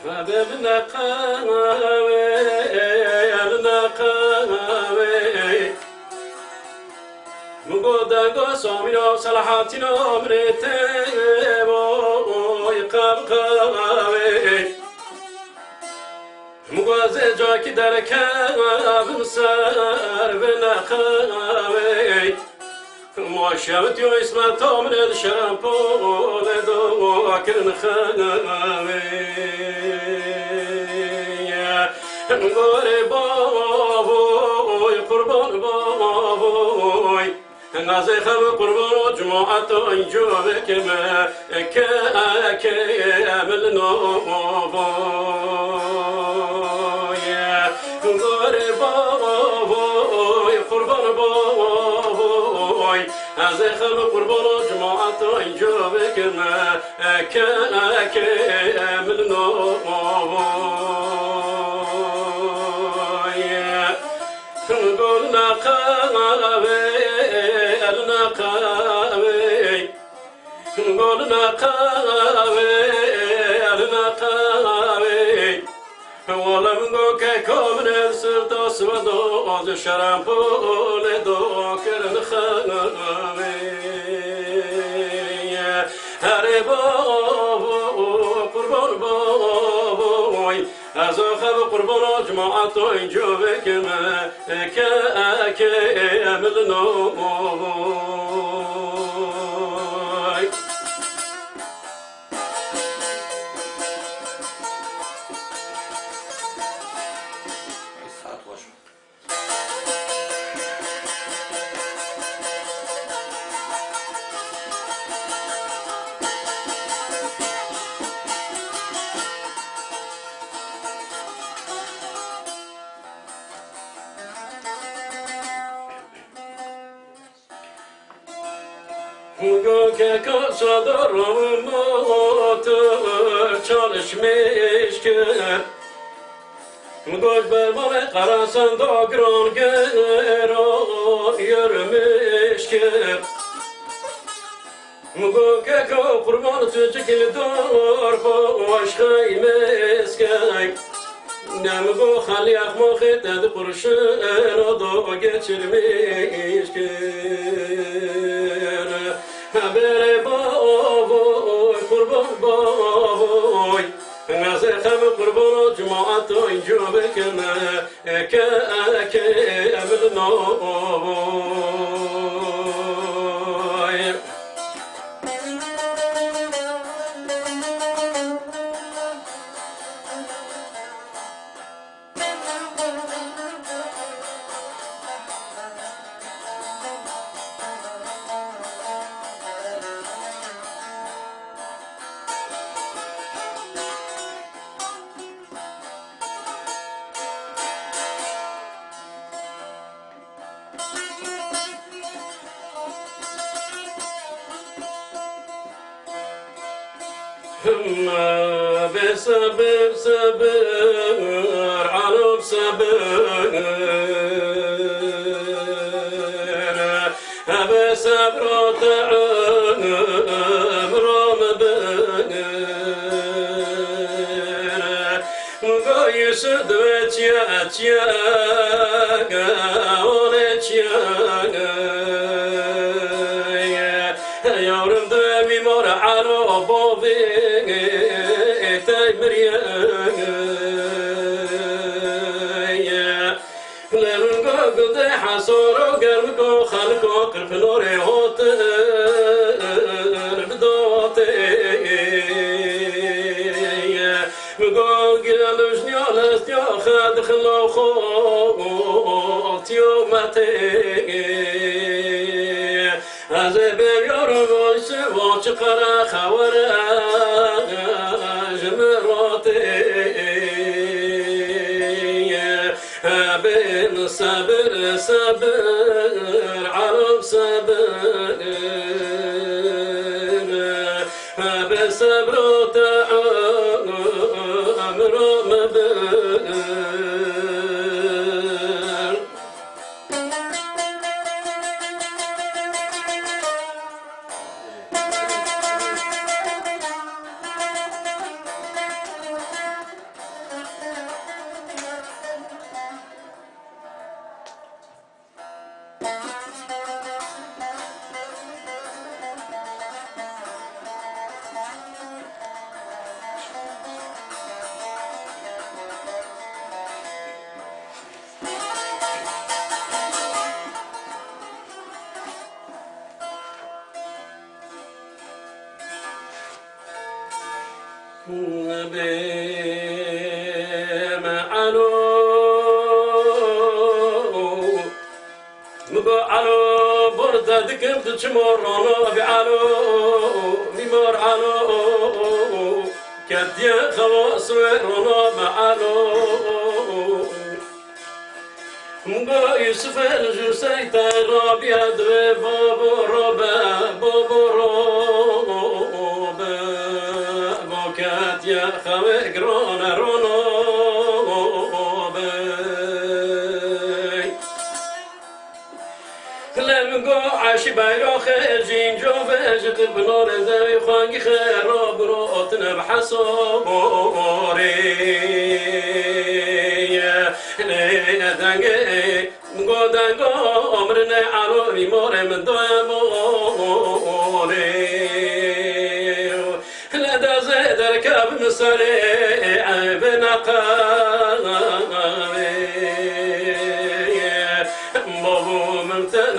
بابنا قاوي أنا قاوي مقودا قصومينو صلاحاتينو مريتيبو يقاب قاوي مقوزي جوكي دركاب مسار بنا قاوي معشبت يو اسمتو من الشامبو لدو كرن خاوي نقولي بابوي قربان بابوي نازي خب قربان جماعة انجوبك ما كامل نوبوي نقولي بابوي قربان بابوي نازي خب قربان جماعة انجوبك ما كامل نوبوي قولنا قاوي ألنا قاوي قولنا قاوي ألنا قاوي ولم نقوك كومن السردوس ودوز شرامبو لدوكر الخاوي هربو قربان بوي أزوخب قربان جماعة إنجوبك ما كامل نوبوي Göke kasadarım motor çalışmış ki Göz bermale karasan da gran gero yürümüş ki Göke kurban çocuklu dor başkaymış ki Nemgo halyak muhit ed kurşun o da geçirmiş ki Habere boy kurban boy Nase kham kurban cemaat injubek ma amil noy بصبر صبر على صبر بصبر وطعن مرام بن قايس دوت يا قاولت يا رب دمي مر على بابي قد حصور وقلبكو خلقو قرف نوري هوت بدوتي قل قلوشني على استيو خاد خلو خوت يومتي أزبر يورغو سواتش قرا خورا جمراتي بين صبر صبر عرب صبر بصبر وتعامر مبر مگو علو برد دکم تو چمرانو بی علو بیمار علو کدی خواص ورانو بعلو مگو یوسف الجوسی ترابی ادو بابو ربا بابو ربا با کدی خواه گران رانو لمگو عاشی بیراخ جین جو وجد بنور زوی خانگی خراب رو اتنب حسابوری دنگه مگو دنگو عمرنا علو بیمار من دواموری لدازه در کب مساله عیب نقاوی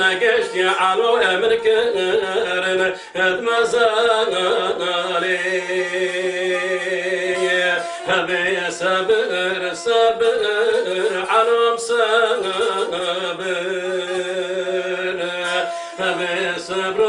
نگشت يا علو امركرنا ادمزالي هبي صبر صبر علوم صبر هبي صبر